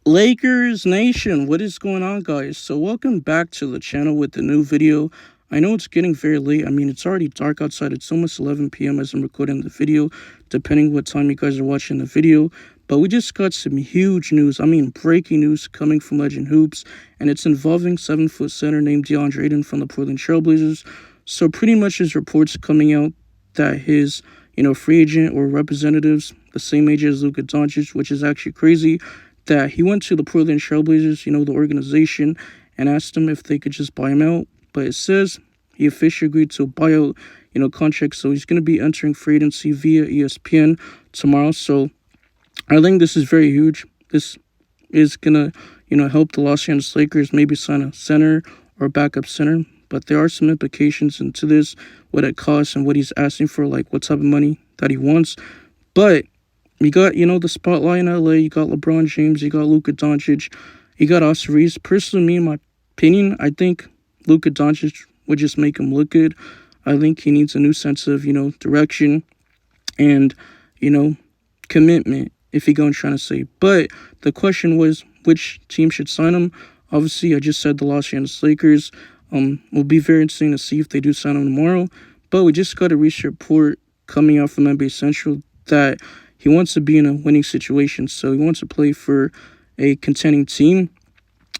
Lakers Nation, what is going on, guys? So welcome back to the channel with the new video. I know it's getting very late. I mean, it's already dark outside. It's almost 11 p.m. as I'm recording the video, depending what time you guys are watching the video. But we just got some huge news. I mean, breaking news coming from Legend Hoops, and it's involving 7-foot center named Deandre Ayton from the Portland Trailblazers. So pretty much there's reports coming out that his, free agent or representatives, the same age as Luka Doncic, which is actually crazy, that he went to the Portland Trailblazers, the organization, and asked them if they could just buy him out. But it says he officially agreed to a buyout, contract. So he's going to be entering free agency via ESPN tomorrow. So I think this is very huge. This is going to, help the Los Angeles Lakers maybe sign a center or a backup center. But there are some implications into this, what it costs and what he's asking for, like what type of money that he wants. But you got, the spotlight in LA. You got LeBron James. You got Luka Doncic. You got Austin Reeves. Personally, me, in my opinion, I think Luka Doncic would just make him look good. I think he needs a new sense of, direction and, commitment, if you're going trying to say. But the question was, which team should sign him? Obviously, I just said the Los Angeles Lakers. Will be very interesting to see if they do sign him tomorrow. But we just got a recent report coming out from NBA Central that he wants to be in a winning situation, so he wants to play for a contending team,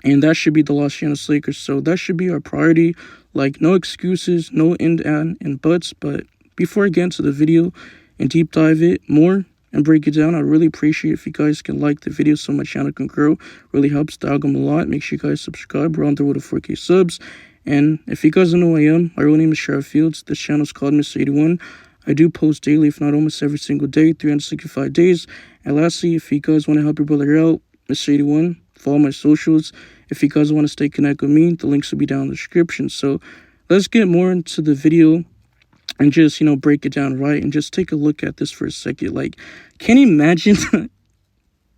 and that should be the Los Angeles Lakers. So that should be our priority. Like, no excuses, no and buts. But before I get into the video and deep dive it more and break it down, I really appreciate if you guys can like the video so my channel can grow. Really helps the algorithm a lot. Make sure you guys subscribe. We're on the road to 4K subs. And if you guys don't know who I am, my real name is Sheriff Fields. This channel is called Mr. 81. I do post daily, if not almost every single day, 365 days. And lastly, if you guys want to help your brother out, Mr. 81, follow my socials. If you guys want to stay connected with me, the links will be down in the description. So let's get more into the video and just, break it down right and just take a look at this for a second. Like, can you imagine,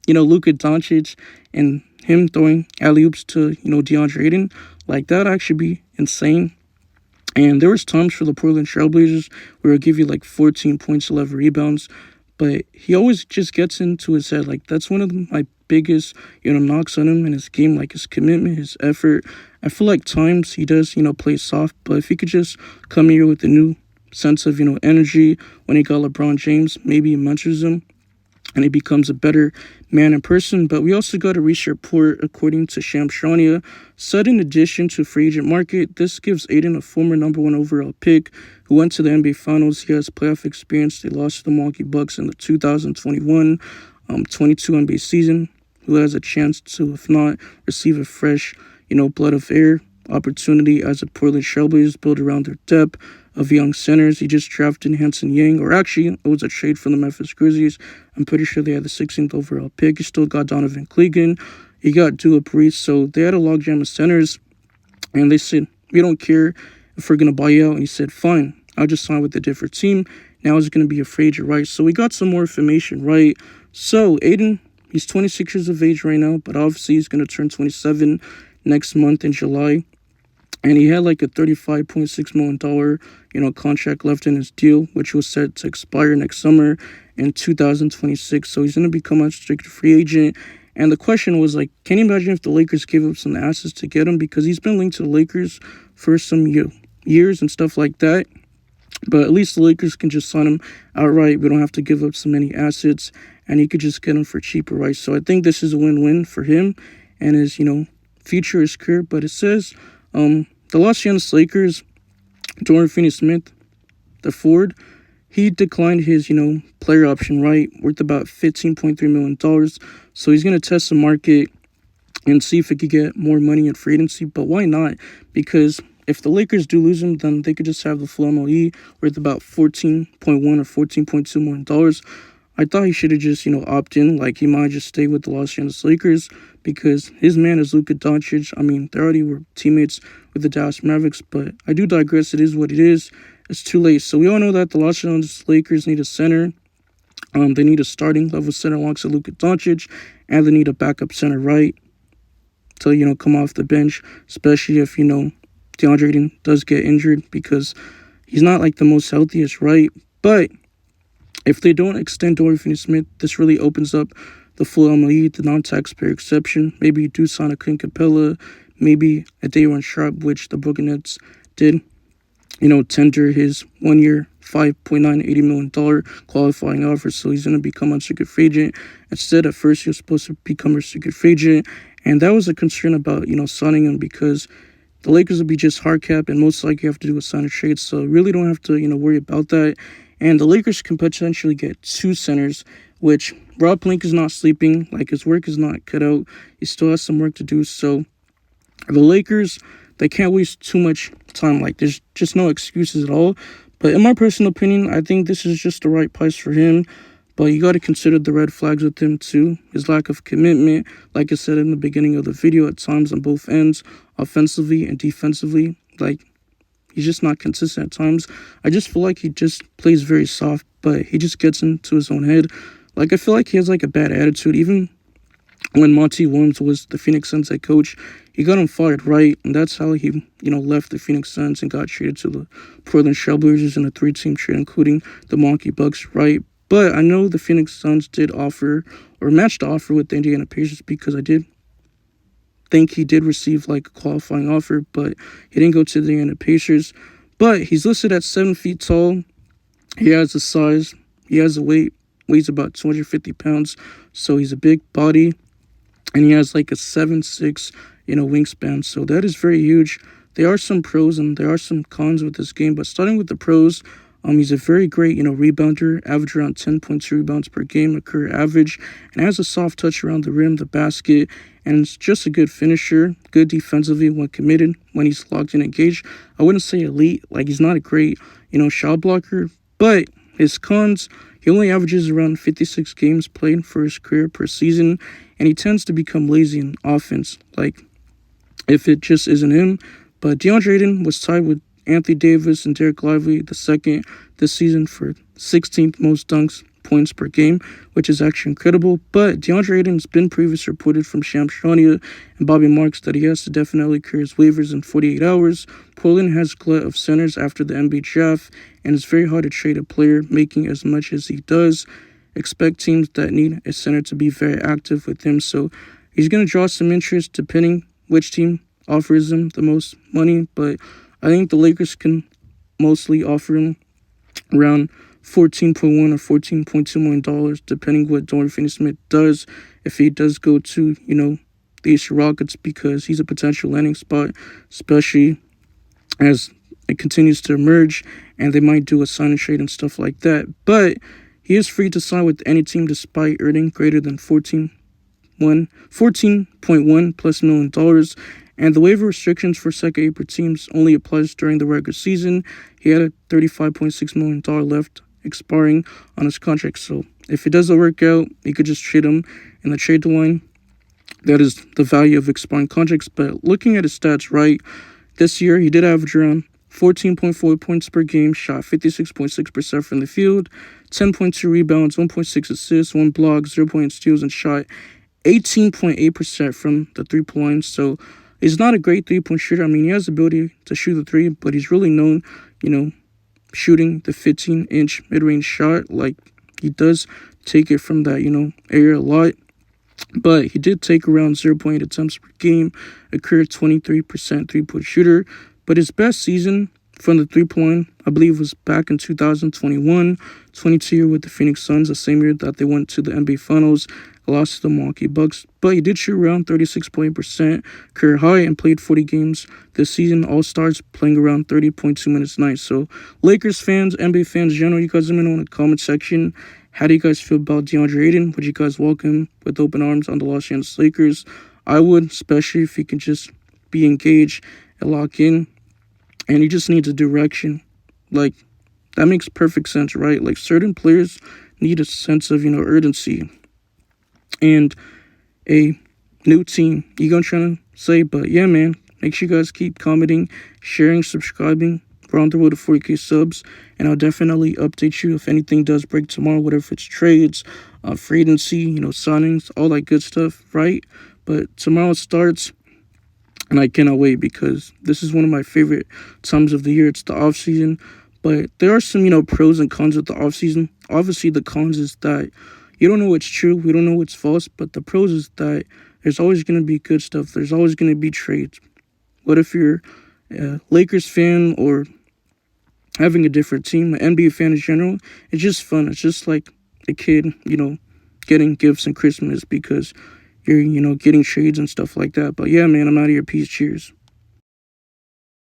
Luka Doncic and him throwing alley-oops to, Deandre Ayton? Like, that would actually be insane. And there was times for the Portland Trailblazers where he'll give you like 14 points, 11 rebounds. But he always just gets into his head. Like, that's one of my biggest, knocks on him in his game. Like, his commitment, his effort. I feel like times he does, play soft. But if he could just come here with a new sense of, energy when he got LeBron James, maybe he mentors him and he becomes a better man in person. But we also got a recent report, according to Shamshania, said in addition to free agent market, this gives Ayton, a former #1 overall pick who went to the NBA Finals. He has playoff experience. They lost to the Milwaukee Bucks in the 2021-22 NBA season, who has a chance to, if not, receive a fresh, blood of air opportunity as a Portland Trailblazers build around their depth of young centers. He just drafted Hanson Yang, or actually, it was a trade from the Memphis Grizzlies. I'm pretty sure they had the 16th overall pick. He still got Donovan Clegan. He got Dula Breeze. So they had a logjam of centers, and they said, we don't care if we're going to buy you out. And he said, fine, I'll just sign with a different team. Now he's going to be a free agent, right? So we got some more information, right? So Ayton, he's 26 years of age right now, but obviously he's going to turn 27 next month in July. And he had like a $35.6 million, contract left in his deal, which was set to expire next summer in 2026. So he's going to become a restricted free agent. And the question was, like, can you imagine if the Lakers gave up some assets to get him? Because he's been linked to the Lakers for some years and stuff like that. But at least the Lakers can just sign him outright. We don't have to give up so many assets. And he could just get him for cheaper, right? So I think this is a win-win for him and his, future, his career. But it says the Los Angeles Lakers, Dorian Finney-Smith, the forward, he declined his, player option, right, worth about $15.3 million. So he's going to test the market and see if he could get more money in free agency. But why not? Because if the Lakers do lose him, then they could just have the full MLE worth about $14.1 or $14.2 million. I thought he should have just, opt in. Like, he might just stay with the Los Angeles Lakers because his man is Luka Doncic. I mean, they already were teammates with the Dallas Mavericks, but I do digress. It is what it is. It's too late. So we all know that the Los Angeles Lakers need a center. They need a starting level center alongside Luka Doncic, and they need a backup center, right, to, come off the bench, especially if, DeAndre Ayton does get injured because he's not, like, the most healthiest, right? But if they don't extend Dorian Finney-Smith, this really opens up the full MLE, the non-taxpayer exception. Maybe you do sign a Clint Capella, maybe a Day'Ron Sharpe, which the Brooklyn Nets did, tender his 1 year, $5.980 million qualifying offer. So he's going to become unsecured free agent. Instead, at first, he was supposed to become a secured free agent. And that was a concern about, signing him because the Lakers will be just hard cap and most likely have to do a sign and trade. So really don't have to, worry about that. And the Lakers can potentially get two centers, which Rob Pelinka is not sleeping. Like, his work is not cut out. He still has some work to do. So the Lakers, they can't waste too much time. Like, there's just no excuses at all. But in my personal opinion, I think this is just the right price for him. But you got to consider the red flags with him too. His lack of commitment, like I said in the beginning of the video, at times on both ends, offensively and defensively. Like, he's just not consistent at times. I just feel like he just plays very soft, but he just gets into his own head. Like, I feel like he has like a bad attitude. Even when Monty Williams was the Phoenix Suns head coach, he got him fired, right? And that's how he, left the Phoenix Suns and got traded to the Portland Trailblazers in a 3-team trade, including the Milwaukee Bucks, right? But I know the Phoenix Suns did offer or matched the offer with the Indiana Pacers because I did think he did receive like a qualifying offer, but he didn't go to the Indiana Pacers. But he's listed at 7 feet tall. He has the size. He has the weight. Weighs about 250 pounds. So he's a big body. And he has like a 7'6", wingspan. So that is very huge. There are some pros and there are some cons with this game. But starting with the pros, he's a very great, rebounder, average around 10.2 rebounds per game, a career average, and has a soft touch around the rim, the basket, and it's just a good finisher, good defensively when committed, when he's locked and engaged. I wouldn't say elite, like he's not a great, shot blocker, but his cons, he only averages around 56 games played for his career per season, and he tends to become lazy in offense, like if it just isn't him. But Deandre Ayton was tied with Anthony Davis and Derek Lively II this season for 16th most dunks points per game, which is actually incredible. But Deandre Ayton's been previously reported from Shams Charania and Bobby Marks that he has to definitely clear his waivers in 48 hours. Portland has a glut of centers after the NBA draft, and it's very hard to trade a player making as much as he does. Expect teams that need a center to be very active with him, so he's going to draw some interest depending which team offers him the most money, but I think the Lakers can mostly offer him around $14.1 or $14.2 million, depending what Dorian Finney-Smith does. If he does go to, the Houston Rockets, because he's a potential landing spot, especially as it continues to emerge, and they might do a sign and trade and stuff like that. But he is free to sign with any team despite earning greater than $14.1 plus million. And the waiver restrictions for second April teams only applies during the regular season. He had a $35.6 million left expiring on his contract. So if it doesn't work out, he could just trade him in the trade deadline. That is the value of expiring contracts. But looking at his stats, right, this year he did average around 14.4 points per game, shot 56.6% from the field, 10.2 rebounds, 1.6 assists, 1 block, 0.8 steals, and shot 18.8% from the three-point line. So he's not a great three-point shooter. I mean, he has the ability to shoot the three, but he's really known, shooting the 15-inch mid-range shot. Like, he does take it from that, area a lot. But he did take around 0.8 attempts per game, a career 23% three-point shooter. But his best season from the three-point line, I believe, was back in 2021, 22 year with the Phoenix Suns, the same year that they went to the NBA Finals, lost to the Milwaukee Bucks. But he did shoot around 36.8%, career high, and played 40 games this season. All-Stars playing around 30.2 minutes a night. So Lakers fans, NBA fans in general, you guys let me know in the comment section. How do you guys feel about Deandre Ayton? Would you guys welcome him with open arms on the Los Angeles Lakers? I would, especially if he can just be engaged and lock in. And he just needs a direction. Like, that makes perfect sense, right? Like, certain players need a sense of, urgency and a new team. You gonna try to say, but yeah, man, make sure you guys keep commenting, sharing, subscribing. We're on the road to 40K subs, and I'll definitely update you if anything does break tomorrow, whatever it's trades, free agency, signings, all that good stuff, right? But tomorrow starts, and I cannot wait because this is one of my favorite times of the year. It's the off season, but there are some, pros and cons with the off season. Obviously, the cons is that, You don't know what's true. We don't know what's false. But the pros is that there's always going to be good stuff. There's always going to be trades. What if you're a Lakers fan or having a different team, an NBA fan in general? It's just fun. It's just like a kid, getting gifts and Christmas because you're, getting trades and stuff like that. But yeah, man, I'm out of here. Peace. Cheers.